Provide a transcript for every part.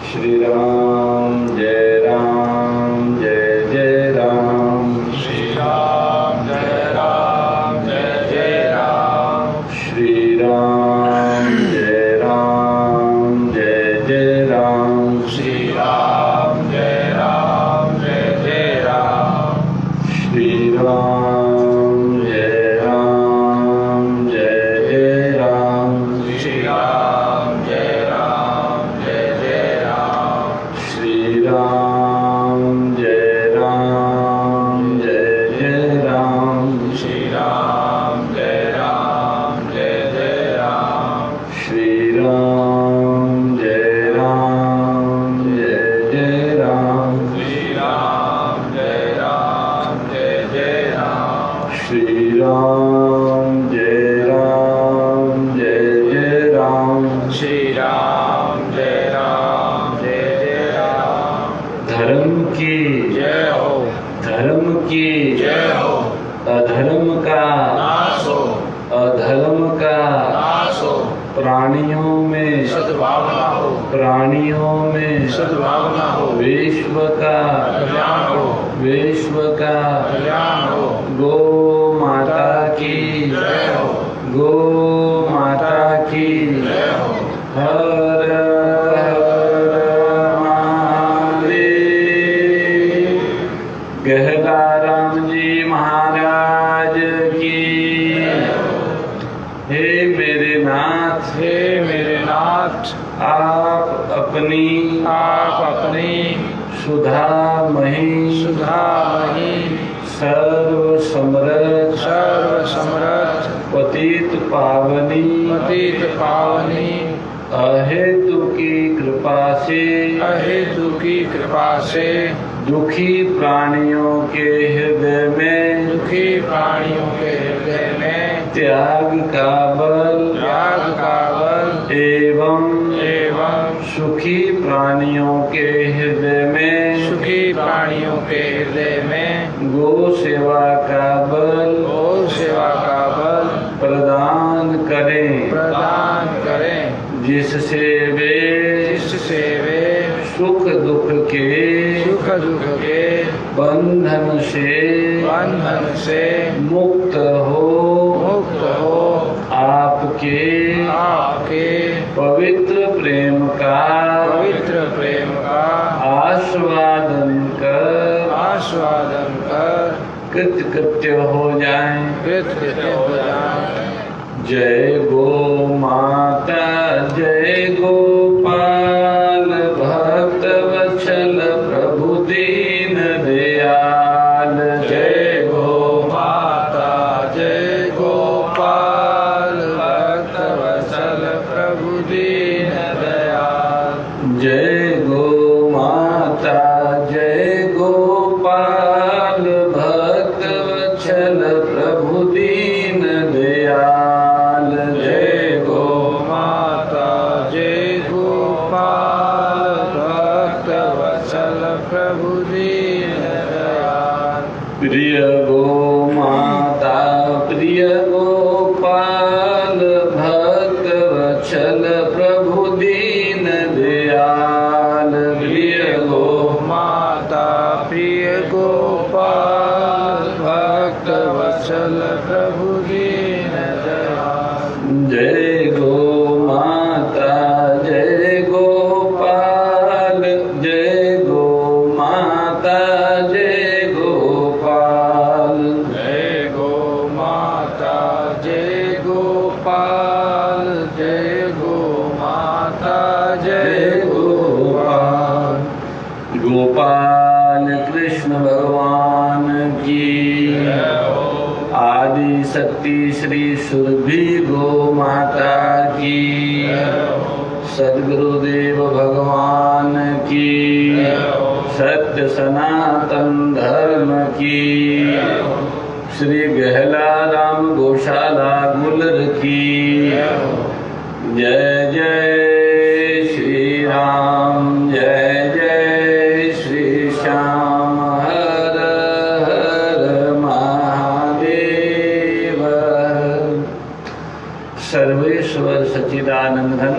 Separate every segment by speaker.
Speaker 1: श्री राम जय राम जय जय राम।
Speaker 2: श्री राम जय राम जय जय राम।
Speaker 1: श्री राम जय राम जय जय राम।
Speaker 2: श्री राम जय राम जय जय राम।
Speaker 1: श्री राम जय राम जय जय राम।
Speaker 2: श्री राम जय राम जय जय राम।
Speaker 1: श्री राम जय राम जय जय राम।
Speaker 2: श्री राम जय राम जय जय राम।
Speaker 1: श्री राम जय राम जय जय राम।
Speaker 2: श्री राम जय राम जय जय राम।
Speaker 1: श्री राम जय राम जय जय राम।
Speaker 2: श्री राम जय राम जय जय राम।
Speaker 1: धर्म की
Speaker 2: जय हो,
Speaker 1: धर्म की
Speaker 2: जय हो।
Speaker 1: अधर्म का
Speaker 2: नाश हो,
Speaker 1: अधर्म का
Speaker 2: नाश हो।
Speaker 1: प्राणियों में
Speaker 2: सद्भावना हो,
Speaker 1: प्राणियों में
Speaker 2: सद्भावना हो।
Speaker 1: विश्व का
Speaker 2: कल्याण हो,
Speaker 1: विश्व का
Speaker 2: कल्याण हो।
Speaker 1: गो माता की
Speaker 2: जय हो,
Speaker 1: गो माता की
Speaker 2: जय हो।
Speaker 1: हर हर महादेव। गहला राम जी महाराज की। हे मेरे नाथ,
Speaker 2: हे मेरे नाथ,
Speaker 1: आप अपनी
Speaker 2: आप अपनी
Speaker 1: सुधामयी
Speaker 2: सुधामयी
Speaker 1: सर्व समर्थ
Speaker 2: सर्व समर्थ
Speaker 1: पतित पावनी
Speaker 2: पतित पावनी
Speaker 1: अहेतु की कृपा से
Speaker 2: अहेतु की कृपा से
Speaker 1: दुखी प्राणियों के हृदय में
Speaker 2: दुखी प्राणियों के हृदय में
Speaker 1: त्याग का बल
Speaker 2: त्याग का बल
Speaker 1: एवं
Speaker 2: सुखी
Speaker 1: प्राणियों के हृदय में
Speaker 2: सुखी प्राणियों के हृदय में
Speaker 1: गो सेवा का बल
Speaker 2: गौ सेवा का बल
Speaker 1: प्रदान करें,
Speaker 2: प्रदान करें,
Speaker 1: जिससे वे सुख दुख के बंधन से मुक्त हो आपके पवित्र प्रेम का आस्वादन कर कृत्य हो जाएं। जय गो माता जय गोपाल भक्त वत्सल प्रभु दीन दयाल। जय गो
Speaker 2: माता जय गोपाल भक्त वत्सल प्रभु दीन दयाल।
Speaker 1: जय गो माता जय गोपाल भक्त वत्सल प्रभु दीन दयाल। जय गो
Speaker 2: माता जय गोपाल भक्त वत्सल प्रभु दीन दयाल।
Speaker 1: प्रिय गो माता प्रिय गोपाल भक्त वत्सल प्रभु दीन दयाल। प्रिय गो
Speaker 2: माता प्रिय गोपाल भक्त वत्सल प्रभु दीन दयाल।
Speaker 1: जय गो माता जय गोपाल जय गो माता जय गोपाल।
Speaker 2: जय गो माता जय गोपाल जय गो माता जय गोपाल।
Speaker 1: गोपाल कृष्ण भगवान की आदि शक्ति श्री सुरभि गो माता की। सद्गुरुदेव भगवान की। सत्य सनातन धर्म की। श्री गहला राम गौशाला गुलर की। जय जय श्री राम जय जय श्री श्याम हर हर महादेव। सर्वेश्वर सच्चिदानंद घन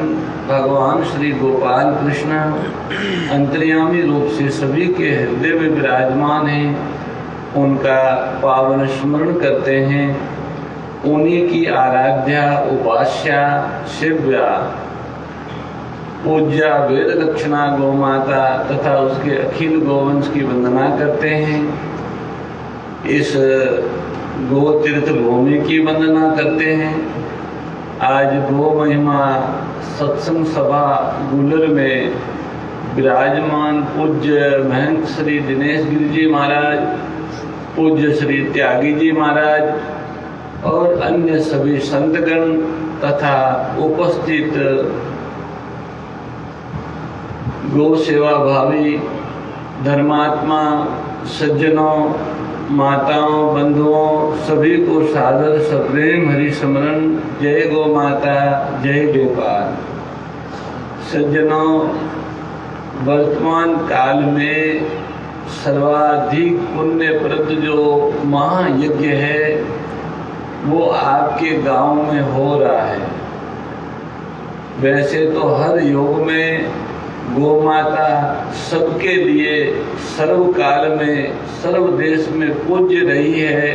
Speaker 1: भगवान भगवान श्री गोपाल कृष्ण अंतर्यामी रूप से सभी के हृदय में विराजमान हैं, उनका पावन स्मरण करते हैं। उन्हीं की आराध्या, उपास्या, सेव्या, पूज्या वेद लक्षणा गौ माता तथा उसके अखिल गोवंश की वंदना करते हैं। इस गो तीर्थ भूमि की वंदना करते हैं। आज गो महिमा सत्संग सभा गुलर में विराजमान पूज्य महंत श्री दिनेश गिरि जी महाराज, पूज्य श्री त्यागी जी महाराज और अन्य सभी संतगण तथा उपस्थित गौ सेवा भावी धर्मात्मा सज्जनों, माताओं, बंधुओं सभी को सादर सप्रेम हरि स्मरण। जय गौ माता, जय गोपाल। सज्जनों, वर्तमान काल में सर्वाधिक पुण्यप्रद जो महायज्ञ है वो आपके गांव में हो रहा है। वैसे तो हर युग में गौ माता सबके लिए सर्वकाल में सर्व देश में पूज्य रही है,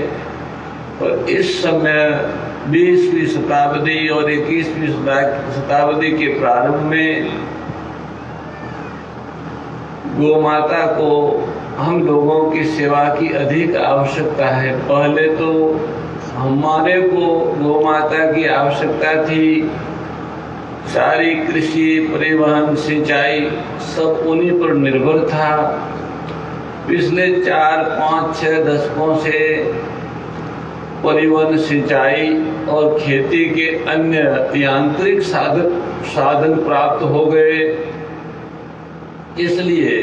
Speaker 1: पर इस समय 20वीं शताब्दी और 21वीं शताब्दी के प्रारंभ में गौ माता को हम लोगों की सेवा की अधिक आवश्यकता है। पहले तो हमारे को गौ माता की आवश्यकता थी, सारी कृषि, परिवहन, सिंचाई सब उन्हीं पर निर्भर था। पिछले 4, 5, 6 दशकों से परिवहन, सिंचाई और खेती के अन्य यांत्रिक साधन प्राप्त हो गए, इसलिए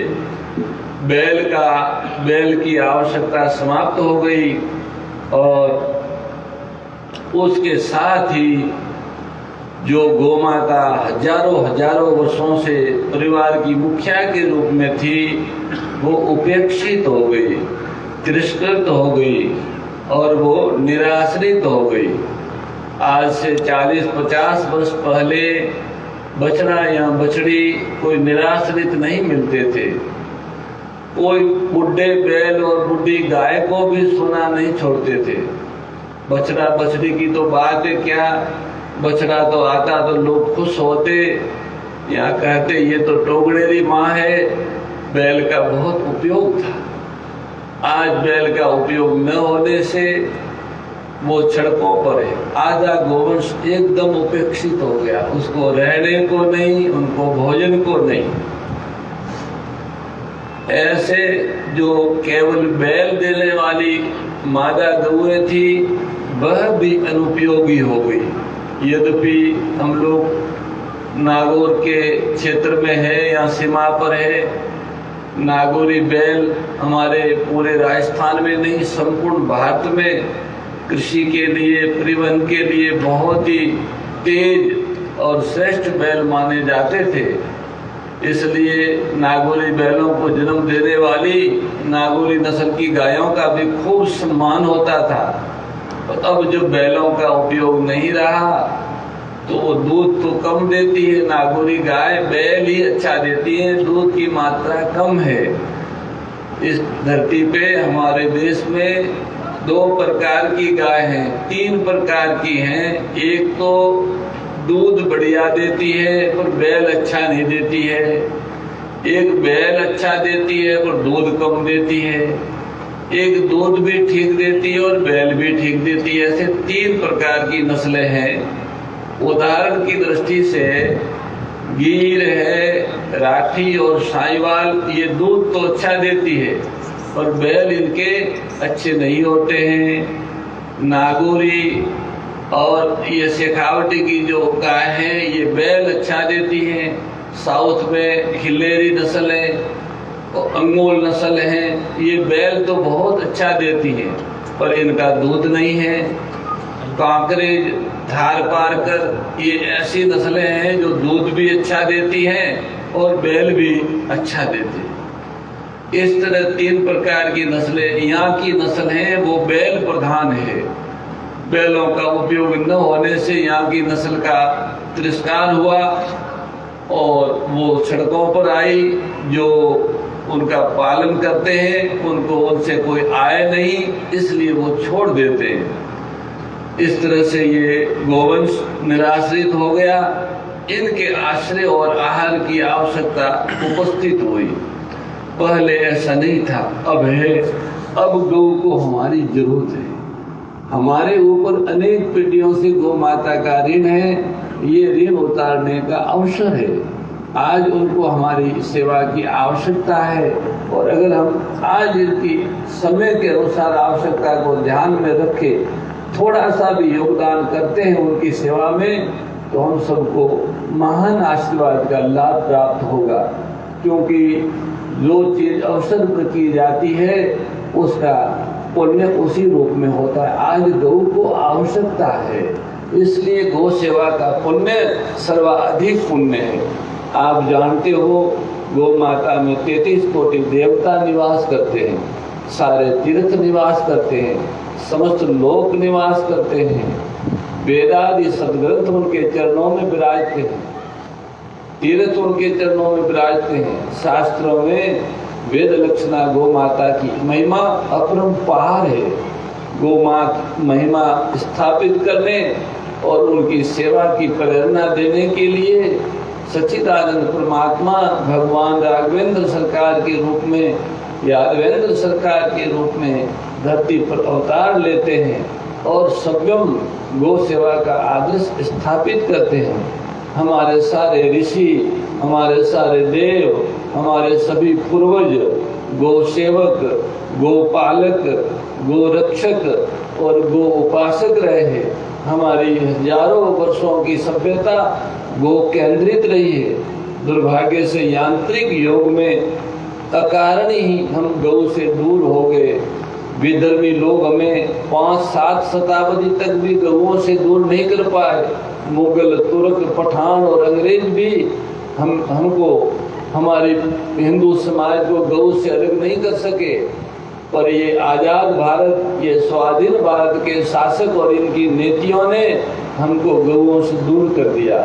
Speaker 1: बैल की आवश्यकता समाप्त हो गई और उसके साथ ही जो गौ माता हजारों वर्षों से परिवार की मुखिया के रूप में थी वो उपेक्षित हो गई, तिरस्कृत हो गई और वो निराश्रित हो गई। आज से 40-50 वर्ष पहले बछड़ा या बछड़ी कोई निराश्रित नहीं मिलते थे। कोई बुढ़े बैल और बुढ़ी गाय को भी सुना नहीं छोड़ते थे। बछड़ा बछड़ी की तो बात है क्या, बछड़ा तो आता तो लोग खुश होते या कहते ये तो टोगड़ेरी माँ है। बैल का बहुत उपयोग था। आज बैल का उपयोग न होने से वो सड़कों पर है। आधा गोवंश एकदम उपेक्षित हो गया, उसको रहने को नहीं, उनको भोजन को नहीं। ऐसे जो केवल बैल देने वाली मादा गौएं थी वह भी अनुपयोगी हो गई। यद्यपि हम लोग नागौर के क्षेत्र में है या सीमा पर है, नागौरी बैल हमारे पूरे राजस्थान में नहीं संपूर्ण भारत में कृषि के लिए, परिवहन के लिए बहुत ही तेज और श्रेष्ठ बैल माने जाते थे। इसलिए नागौरी बैलों को जन्म देने वाली नागौरी नस्ल की गायों का भी खूब सम्मान होता था। अब जब बैलों का उपयोग नहीं रहा तो वो दूध तो कम देती है। नागौरी गाय बैल ही अच्छा देती है, दूध की मात्रा कम है। इस धरती पे हमारे देश में 2 प्रकार की गाय हैं, 3 प्रकार की हैं। एक तो दूध बढ़िया देती है पर बैल अच्छा नहीं देती है। एक बैल अच्छा देती है पर दूध कम देती है। एक दूध भी ठीक देती है और बैल भी ठीक देती है। ऐसे 3 प्रकार की नस्लें हैं। उदाहरण की दृष्टि से गीर है, राठी और साहिवाल, ये दूध तो अच्छा देती है पर बैल इनके अच्छे नहीं होते हैं। नागौरी और ये शेखावटी की जो गाय है ये बैल अच्छा देती है। साउथ में हिलेरी नस्ल है और अंगोल नस्ल है, ये बैल तो बहुत अच्छा देती है पर इनका दूध नहीं है। कांकरेज, धार पारकर, ये ऐसी नस्लें हैं जो दूध भी अच्छा देती हैं और बैल भी अच्छा देती है। इस तरह 3 प्रकार की नस्लें यहाँ की नस्ल है, वो बैल प्रधान है। बैलों का उपयोग न होने से यहाँ की नस्ल का तिरस्कार हुआ और वो सड़कों पर आई, जो उनका पालन करते हैं उनको उनसे कोई आय नहीं, इसलिए वो छोड़ देते हैं। इस तरह से ये गोवंश निराश्रित हो गया। इनके आश्रय और आहार की आवश्यकता उपस्थित हुई। पहले ऐसा नहीं था, अब है। अब गौ को हमारी जरूरत है। हमारे ऊपर अनेक पीढ़ियों से गौ माता का ऋण है। ये ऋण उतारने का अवसर है। आज उनको हमारी सेवा की आवश्यकता है, और अगर हम आज इनकी समय के अनुसार आवश्यकता को ध्यान में रखे थोड़ा सा भी योगदान करते हैं उनकी सेवा में, तो हम सबको महान आशीर्वाद का लाभ प्राप्त होगा। क्योंकि जो चीज अवसर पर की जाती है उसका पुण्य उसी रूप में होता है। आज गौ को आवश्यकता है, इसलिए गौ सेवा का पुण्य सर्वाधिक पुण्य है। आप जानते हो गौ माता में 33 कोटि देवता निवास करते हैं, सारे तीर्थ निवास करते हैं, समस्त लोक निवास करते हैं। वेदादि सदग्रंथ उनके चरणों में विराजते हैं, तीर्थ उनके चरणों में विराजते हैं। शास्त्रों में वेद लक्षणा गौ माता की महिमा अपरंपार है। गौ माता महिमा स्थापित करने और उनकी सेवा की प्रेरणा देने के लिए सच्चिदानंद परमात्मा भगवान राघवेंद्र सरकार के रूप में, यादवेंद्र सरकार के रूप में धरती पर अवतार लेते हैं और सभ्यम गौ सेवा का आदर्श स्थापित करते हैं। हमारे सारे ऋषि, हमारे सारे देव, हमारे सभी पूर्वज गौ सेवक, गौ पालक, गौ रक्षक और गौ उपासक रहे हैं। हमारी हजारों वर्षों की सभ्यता गौ केंद्रित रही है। दुर्भाग्य से यांत्रिक युग में अकारण ही हम गौ से दूर हो गए। विधर्मी लोग हमें 5-7 शताब्दी तक भी गौओं से दूर नहीं कर पाए। मुगल, तुर्क, पठान और अंग्रेज भी हमको, हमारे हिंदू समाज को गौ से अलग नहीं कर सके। पर ये आज़ाद भारत, ये स्वाधीन भारत के शासक और इनकी नीतियों ने हमको गौओं से दूर कर दिया।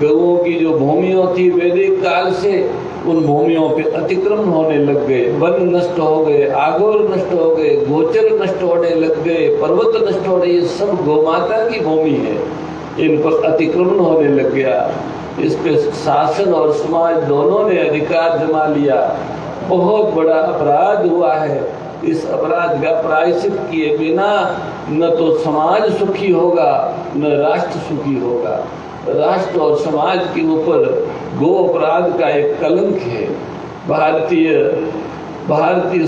Speaker 1: गौओं की जो भूमियों थी वैदिक काल से, उन भूमियों पे अतिक्रमण होने लग गए, वन नष्ट हो गए, आगोर नष्ट हो गए, गोचर नष्ट होने लग गए, पर्वत नष्ट हो रही है। सब गौ माता की भूमि है, इन पर अतिक्रमण होने लग गया। इस पे शासन और समाज दोनों ने अधिकार जमा लिया। बहुत बड़ा अपराध हुआ है। इस अपराध का प्रायश्चित किए बिना न तो समाज सुखी होगा, न राष्ट्र सुखी होगा। राष्ट्र और समाज के ऊपर गो अपराध का एक कलंक है। भारतीय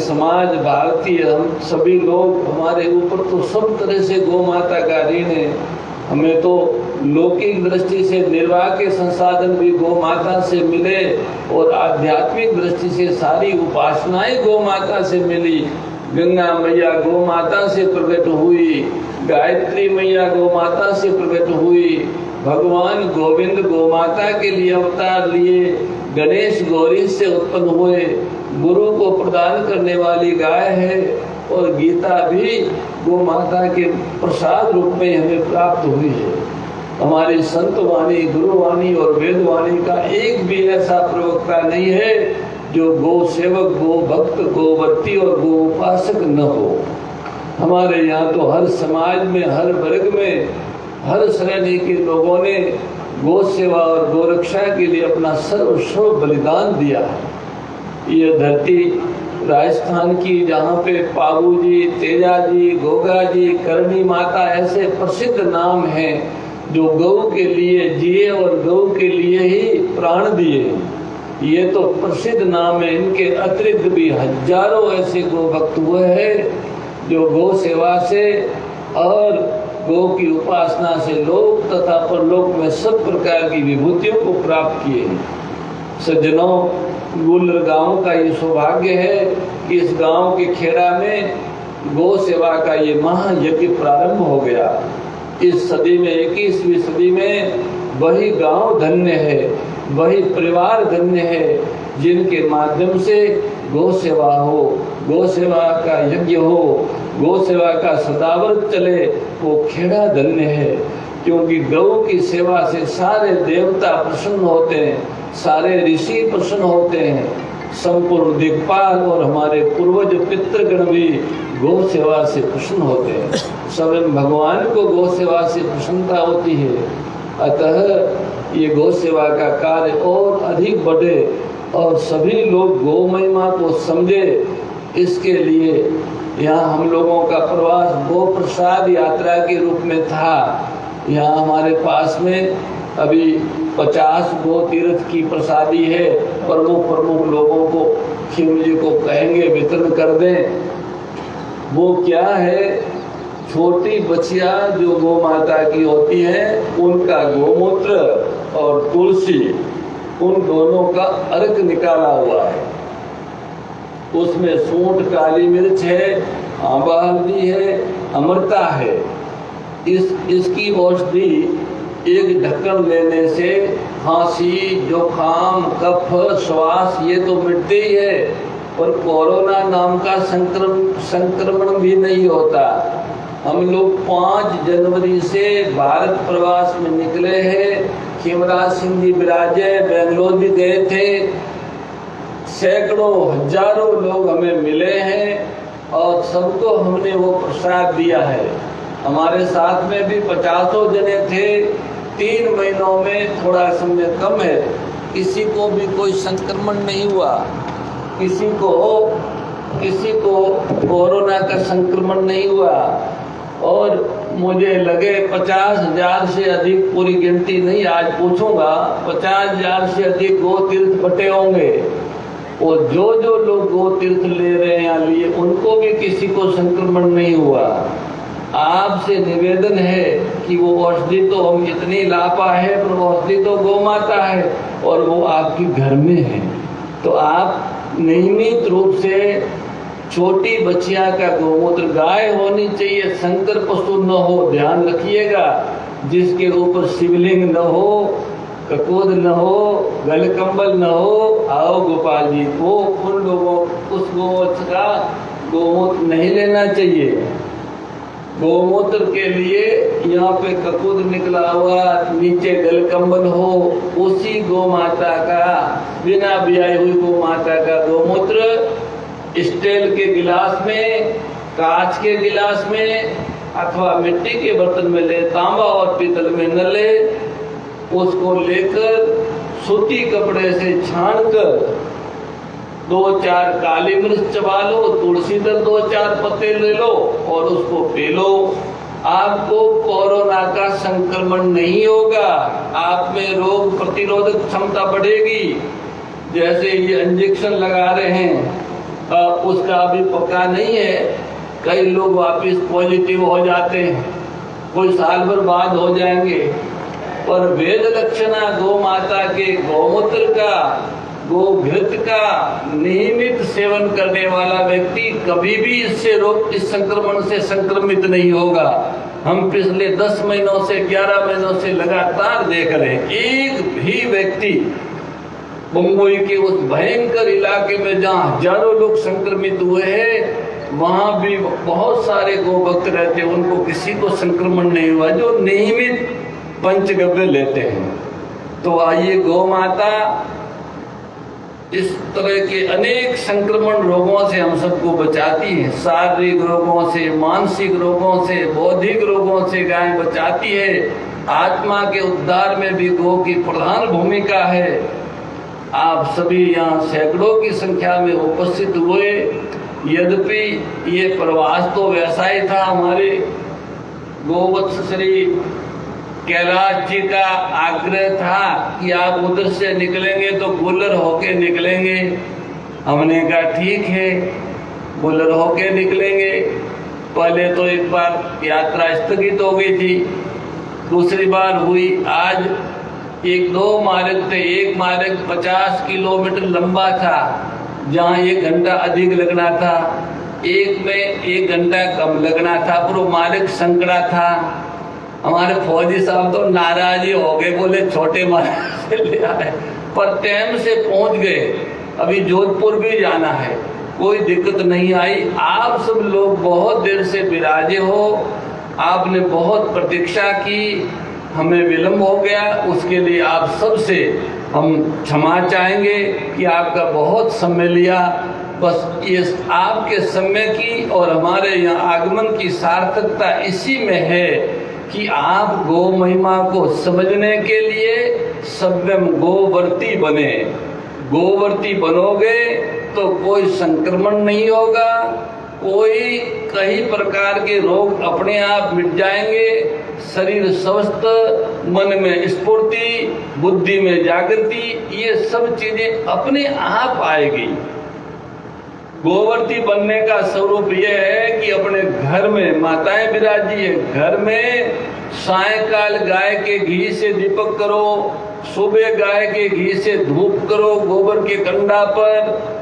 Speaker 1: समाज, भारतीय हम सभी लोग, हमारे ऊपर तो सब तरह से गौ माता का ऋण है। हमें तो लौकिक दृष्टि से निर्वाह के संसाधन भी गौ माता से मिले, और आध्यात्मिक दृष्टि से सारी उपासनाएं गौ माता से मिली। गंगा मैया गौ माता से प्रकट हुई, गायत्री मैया गौ माता से प्रकट हुई, भगवान गोविंद गौ माता के लिए अवतार लिए, गणेश गौरी से उत्पन्न हुए, गुरु को प्रदान करने वाली गाय है, और गीता भी गौ माता के प्रसाद रूप में हमें प्राप्त हुई है। हमारी संत वाणी, गुरु वाणी और वेद वाणी का एक भी ऐसा प्रवक्ता नहीं है जो गौ सेवक, गौ भक्त, गोवर्ती और गौ उपासक न हो। हमारे यहाँ तो हर समाज में, हर वर्ग में, हर श्रेणी के लोगों ने गौ सेवा और गौ रक्षा के लिए अपना सर्वस्व बलिदान दिया है। ये धरती राजस्थान की, जहाँ पे पाबू जी, तेजा जी, गोगा जी, करणी माता ऐसे प्रसिद्ध नाम हैं जो गौ के लिए जिए और गौ के लिए ही प्राण दिए। ये तो प्रसिद्ध नाम है। इनके अतिरिक्त भी हजारों ऐसे गौ भक्त हुए हैं जो गौ सेवा से और गौ की उपासना से लोक तथा परलोक में सब प्रकार की विभूतियों को प्राप्त किए हैं। सज्जनों, गुलर गांव का ये सौभाग्य है कि इस गांव के खेड़ा में गौ सेवा का ये महायज्ञ प्रारंभ हो गया। इस सदी में, 21वीं सदी में वही गांव धन्य है, वही परिवार धन्य है जिनके माध्यम से गौ सेवा हो, गौ सेवा का यज्ञ हो, गौ सेवा का सदाव्रत चले। वो खेड़ा धन्य है। क्योंकि गौ की सेवा से सारे देवता प्रसन्न होते हैं, सारे ऋषि प्रसन्न होते हैं, संपूर्ण दिक्पाल और हमारे पूर्वज पितृगण भी गौ सेवा से प्रसन्न होते हैं। स्वयं भगवान को गौ सेवा से प्रसन्नता होती है। अतः ये गौ सेवा का कार्य और अधिक बढ़े और सभी लोग गौ महिमा को समझे, इसके लिए यहाँ हम लोगों का प्रवास गौ प्रसाद यात्रा के रूप में था। यहाँ हमारे पास में अभी 50 गो तीर्थ की प्रसादी है। प्रमुख लोगों को खिम जी को कहेंगे वितरण कर दें। वो क्या है, छोटी बच्चियां जो गौ माता की होती हैं, उनका गोमूत्र और तुलसी, उन दोनों का अर्क निकाला हुआ है। उसमें सूंठ, काली मिर्च है, आंबा हल्दी है, अमृता है। इसकी औषधि एक ढक्कन लेने से खांसी, जुकाम, कफ, श्वास ये तो मिटते ही है, पर कोरोना नाम का संक्रमण भी नहीं होता। हम लोग 5 जनवरी से भारत प्रवास में निकले हैं। खिमराज सिंह जी विराजे बेंगलोर भी गए थे। सैकड़ों हजारों लोग हमें मिले हैं और सबको हमने वो प्रसाद दिया है। हमारे साथ में भी 50 जने थे। 3 महीनों में थोड़ा समय कम है, किसी को भी कोई संक्रमण नहीं हुआ, किसी को कोरोना का संक्रमण नहीं हुआ। और मुझे लगे 50,000 से अधिक, पूरी गिनती नहीं आज पूछूंगा, 50,000 से अधिक गो तीर्थ बटे होंगे। और जो लोग गो तीर्थ ले रहे हैं या लिए, उनको भी किसी को संक्रमण नहीं हुआ। आपसे निवेदन है कि वो औषधि तो हम इतनी लापा है, पर औषधि तो गौ माता है और वो आपके घर में है। तो आप नियमित रूप से छोटी बच्चियां का गोमूत्र, गाय होनी चाहिए, संकर पशु न हो, ध्यान रखिएगा, जिसके ऊपर शिवलिंग न हो, ककोद न हो, गलकंबल न हो। आओ गोपाल जी को उन लोगों उस गोवंश का गोमूत्र नहीं लेना चाहिए। गोमूत्र के लिए यहाँ पे कपूर निकला हुआ, नीचे गलकंबल हो, उसी गौ माता का, बिना ब्याई हुई गौ माता का गोमूत्र स्टील के गिलास में, कांच के गिलास में अथवा मिट्टी के बर्तन में ले, तांबा और पीतल में न ले। उसको लेकर सूती कपड़े से छानकर 2-4 काली मिर्च चबा लो, तुलसी दल 2-4 पत्ते ले लो और उसको पी लो। आपको कोरोना का संक्रमण नहीं होगा, आप में रोग प्रतिरोधक क्षमता बढ़ेगी। जैसे ये इंजेक्शन लगा रहे हैं, उसका अभी पक्का नहीं है, कई लोग वापस पॉजिटिव हो जाते हैं, कोई साल भर बाद हो जाएंगे। पर वेद लक्षणा गौ माता के गौमूत्र का, गोघृत का नियमित सेवन करने वाला व्यक्ति कभी भी इस संक्रमण से संक्रमित नहीं होगा। हम पिछले 10 महीनों से 11 महीनों से लगातार देख रहे हैं, एक भी व्यक्ति मुंबई के उस भयंकर इलाके में जहां हजारों लोग संक्रमित हुए हैं, वहां भी बहुत सारे गोभक्त रहते हैं, उनको किसी को संक्रमण नहीं हुआ, जो नियमित पंचगव्य लेते हैं। तो आइए, गौ माता इस तरह के अनेक संक्रमण रोगों से हम सबको बचाती है, शारीरिक रोगों से, मानसिक रोगों से, बौद्धिक रोगों से गाय बचाती है। आत्मा के उद्धार में भी गौ की प्रधान भूमिका है। आप सभी यहाँ सैकड़ों की संख्या में उपस्थित हुए। यद्यपि ये प्रवास तो वैसा ही था, हमारे गोवत्स श्री कैलाश जी का आग्रह था कि आप उधर से निकलेंगे तो गुलर होके निकलेंगे। हमने कहा ठीक है, गुलर होके निकलेंगे। पहले तो एक बार यात्रा स्थगित हो गई थी, दूसरी बार हुई। आज 1-2 मार्ग थे, एक मार्ग 50 किलोमीटर लंबा था, जहाँ 1 घंटा अधिक लगना था, एक में 1 घंटा कम लगना था, पर वो मार्ग संकड़ा था। हमारे फौजी साहब तो नाराज ही हो गए, बोले छोटे मार्ग से ले आए, पर टाइम से पहुंच गए। अभी जोधपुर भी जाना है, कोई दिक्कत नहीं आई। आप सब लोग बहुत देर से विराजे हो, आपने बहुत प्रतीक्षा की, हमें विलम्ब हो गया, उसके लिए आप सबसे हम क्षमा चाहेंगे कि आपका बहुत समय लिया। बस ये आपके समय की और हमारे यहाँ आगमन की सार्थकता इसी में है कि आप गौ महिमा को समझने के लिए स्वयं गोवर्ती बने। गोवर्ती बनोगे तो कोई संक्रमण नहीं होगा, कोई कई प्रकार के रोग अपने आप मिट जाएंगे, शरीर स्वस्थ, मन में स्फूर्ति, बुद्धि में जागृति, ये सब चीजें अपने आप आएगी। गोवर्ती बनने का स्वरूप यह है कि अपने घर में माताएं विराजी है, घर में सायंकाल गाय के घी से दीपक करो, सुबह गाय के घी से धूप करो गोबर के कंडा पर,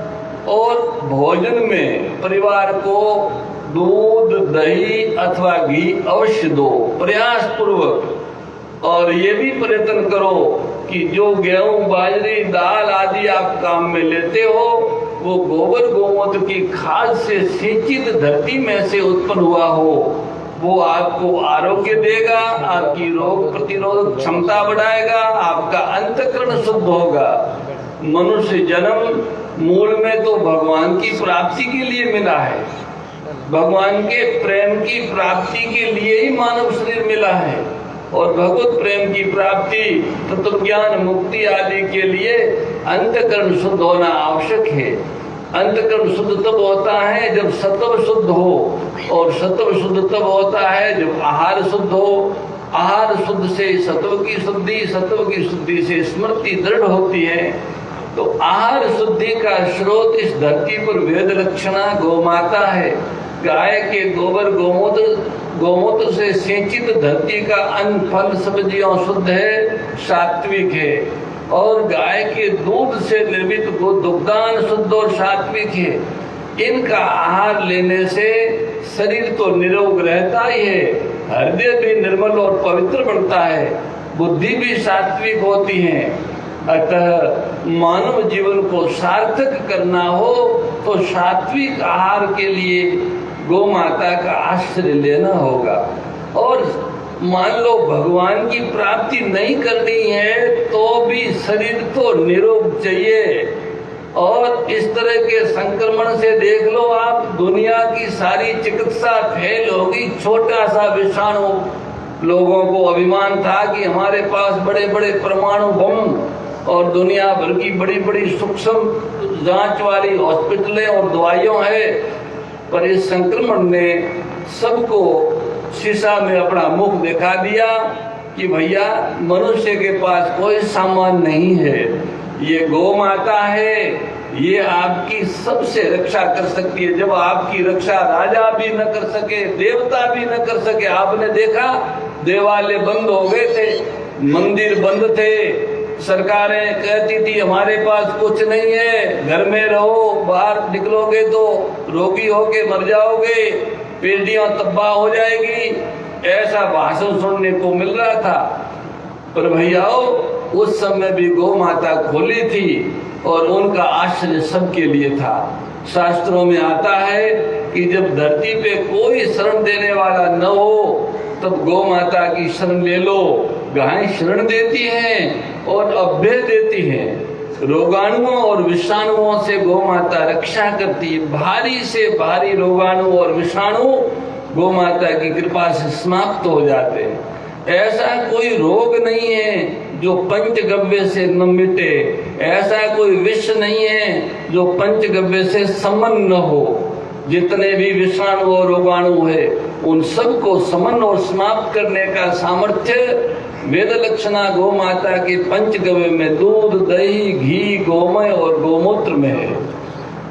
Speaker 1: और भोजन में परिवार को दूध, दही अथवा घी अवश्य दो प्रयास पूर्वक। और ये भी प्रयत्न करो कि जो गेहूं, बाजरी, दाल आदि आप काम में लेते हो वो गोबर गोमूत्र की खाद से सिंचित धरती में से उत्पन्न हुआ हो, वो आपको आरोग्य देगा, आपकी रोग प्रतिरोधक क्षमता बढ़ाएगा, आपका अंतःकरण शुद्ध होगा। मनुष्य जन्म मूल में तो भगवान की प्राप्ति के लिए मिला है, भगवान के प्रेम की प्राप्ति के लिए ही मानव शरीर मिला है, और भगवत प्रेम की प्राप्ति, तत्व ज्ञान, मुक्ति आदि के लिए अंतःकरण शुद्ध होना आवश्यक है। अंतःकरण शुद्ध तब होता है जब सत्व शुद्ध हो, और सत्व शुद्ध तब होता है जब आहार शुद्ध हो। आहार शुद्ध से सत्व की शुद्धि, सत्व की शुद्धि से स्मृति दृढ़ होती है। तो आहार शुद्धि का स्रोत इस धरती पर वेद लक्षणा गौमाता है। गाय के गोबर गोमूत्र से सिंचित धरती का अन्न, फल, सब्जियां शुद्ध है, सात्विक है, और गाय के दूध से निर्मित दुग्धान शुद्ध और सात्विक है। इनका आहार लेने से शरीर तो निरोग रहता ही है, हृदय भी निर्मल और पवित्र बनता है, बुद्धि भी सात्विक होती है। अतः मानव जीवन को सार्थक करना हो तो सात्विक आहार के लिए गौ माता का आश्रय लेना होगा। और मान लो भगवान की प्राप्ति नहीं करनी है तो भी शरीर तो निरोग चाहिए। और इस तरह के संक्रमण से देख लो आप, दुनिया की सारी चिकित्सा फेल होगी। छोटा सा विषाणु, लोगों को अभिमान था कि हमारे पास बड़े बड़े परमाणु बम और दुनिया भर की बड़ी बड़ी सूक्ष्म जांच वाली हॉस्पिटलें और दवाइयां है, पर इस संक्रमण ने सबको शीशा में अपना मुख दिखा दिया कि भैया मनुष्य के पास कोई सामान नहीं है, ये गौ माता है, ये आपकी सबसे रक्षा कर सकती है। जब आपकी रक्षा राजा भी न कर सके, देवता भी न कर सके, आपने देखा देवालय बंद हो गए थे, मंदिर बंद थे, सरकारें कहती थी हमारे पास कुछ नहीं है, घर में रहो, बाहर निकलोगे तो रोगी होके मर जाओगे, पीढ़ियां तबाह हो जाएगी, ऐसा भाषण सुनने को मिल रहा था। पर भैयाओ उस समय भी गौ माता खोली थी और उनका आश्रय सबके लिए था। शास्त्रों में आता है कि जब धरती पे कोई शरण देने वाला न हो तब गौ माता की शरण ले लो। गाय शरण देती हैं और अभय देती हैं। रोगाणुओं और विषाणुओं से गौ माता रक्षा करती है। भारी से भारी रोगाणु और विषाणु गौ माता की कृपा से समाप्त हो जाते हैं। ऐसा कोई रोग नहीं है जो पंचगव्य से न मिटे, ऐसा कोई विष नहीं है जो पंचगव्य से समन न हो। जितने भी विषाणु और रोगाणु है उन सबको समन और समाप्त करने का सामर्थ्य वेद लक्षणा गौ माता के पंचगव्य में दूध, दही, घी, गोमय और गोमूत्र में है।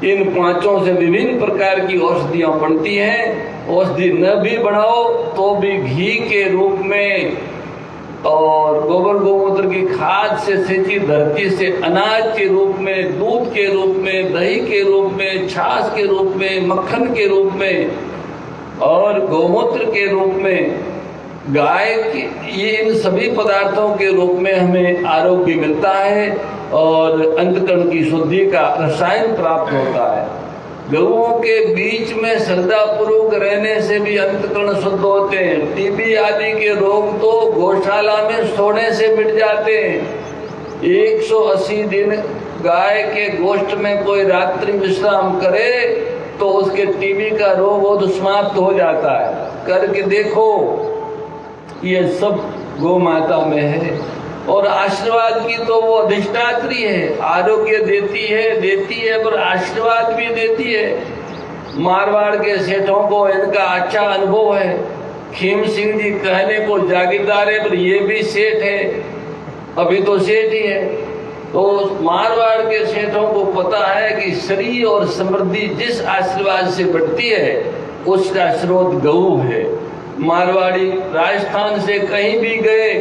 Speaker 1: इन पांचों से विभिन्न प्रकार की औषधियां बनती हैं। औषधि न भी बनाओ तो भी घी के रूप में और गोबर गोमूत्र की खाद से सिंचित धरती से अनाज के रूप में, दूध के रूप में, दही के रूप में, छाछ के रूप में, मक्खन के रूप में और गोमूत्र के रूप में, गाय की, ये इन सभी पदार्थों के रूप में हमें आरोग्य मिलता है और अंतकरण की शुद्धि का रसायन प्राप्त होता है। गऊओं के बीच में श्रद्धापूर्वक रहने से भी अंतकरण शुद्ध होते हैं। टीबी आदि के रोग तो गौशाला में सोने से मिट जाते हैं। 180 दिन गाय के गोश्त में कोई रात्रि विश्राम करे तो उसके टीबी का रोग बहुत समाप्त हो जाता है। करके देखो, ये सब गौ माता में है। और आशीर्वाद की तो वो अधिष्ठात्री है, आरोग्य देती है पर आशीर्वाद भी देती है। मारवाड़ के सेठों को इनका अच्छा अनुभव है। खीम सिंह जी कहने को जागीरदार है पर ये भी सेठ है, अभी तो सेठ ही है। तो मारवाड़ के सेठों को पता है कि शरीर और समृद्धि जिस आशीर्वाद से बढ़ती है उसका स्रोत गऊ है। मारवाड़ी राजस्थान से कहीं भी गए,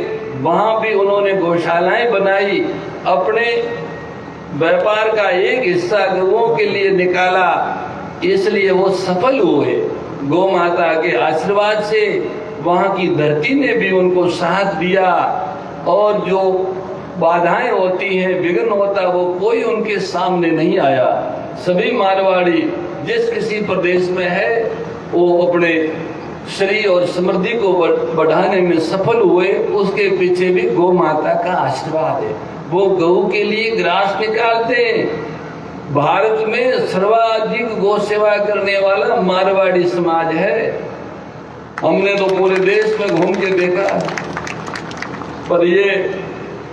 Speaker 1: वहां भी उन्होंने गौशालाएं बनाई, अपने व्यापार का एक हिस्सा गऊओं के लिए निकाला, इसलिए वो सफल हुए। गौ माता के आशीर्वाद से वहां की धरती ने भी उनको साथ दिया और जो बाधाएं होती हैं, विघ्न होता, वो कोई उनके सामने नहीं आया। सभी मारवाड़ी जिस किसी प्रदेश में है वो अपने शरीर और समृद्धि को बढ़ाने में सफल हुए। उसके पीछे भी गौ माता का आशीर्वाद है। वो गऊ के लिए ग्रास निकालते हैं। भारत में सर्वाधिक गौ सेवा करने वाला मारवाड़ी समाज है। हमने तो पूरे देश में घूम के देखा, पर ये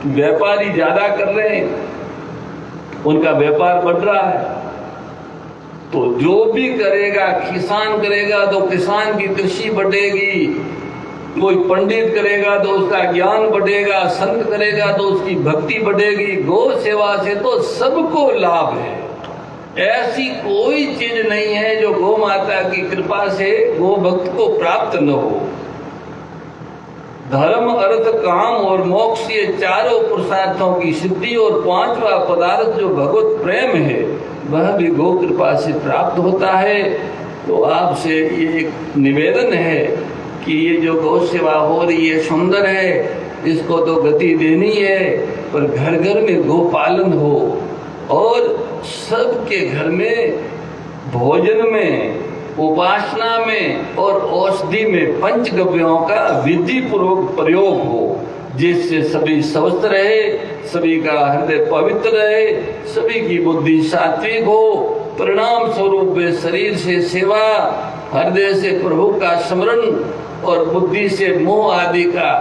Speaker 1: व्यापारी ज्यादा कर रहे हैं, उनका व्यापार बढ़ रहा है। तो जो भी करेगा, किसान करेगा तो किसान की कृषि बढ़ेगी, कोई पंडित करेगा तो उसका ज्ञान बढ़ेगा, संत करेगा तो उसकी भक्ति बढ़ेगी। गौ सेवा से तो सबको लाभ है। ऐसी कोई चीज नहीं है जो गौ माता की कृपा से गौ भक्त को प्राप्त न हो। धर्म, अर्थ, काम और मोक्ष, ये चारों पुरुषार्थों की सिद्धि और पांचवा पदार्थ जो भगवत प्रेम है वह भी गौ कृपा से प्राप्त होता है। तो आपसे ये एक निवेदन है कि ये जो गौ सेवा हो रही है सुंदर है, इसको तो गति देनी है, पर घर घर में गौ पालन हो और सबके घर में भोजन में, उपासना में और औषधि में पंचगव्यों का विधि पूर्वक प्रयोग हो, जिससे सभी स्वस्थ रहे, सभी का हृदय पवित्र रहे, सभी की बुद्धि सात्विक हो। परिणाम स्वरूप वे शरीर से सेवा, हृदय से प्रभु का स्मरण और बुद्धि से मोह आदि का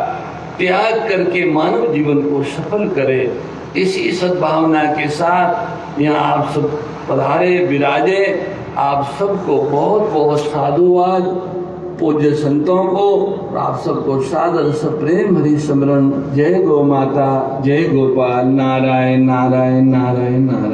Speaker 1: त्याग करके मानव जीवन को सफल करे। इसी सद्भावना के साथ यहाँ आप सब पधारे विराजे। आप सबको बहुत बहुत साधुवाद, पूज्य संतों को, आप सबको सादर सप्रेम हरि स्मरण। जय गौ माता, जय गोपाल, नारायण नारायण नारायण नारायण।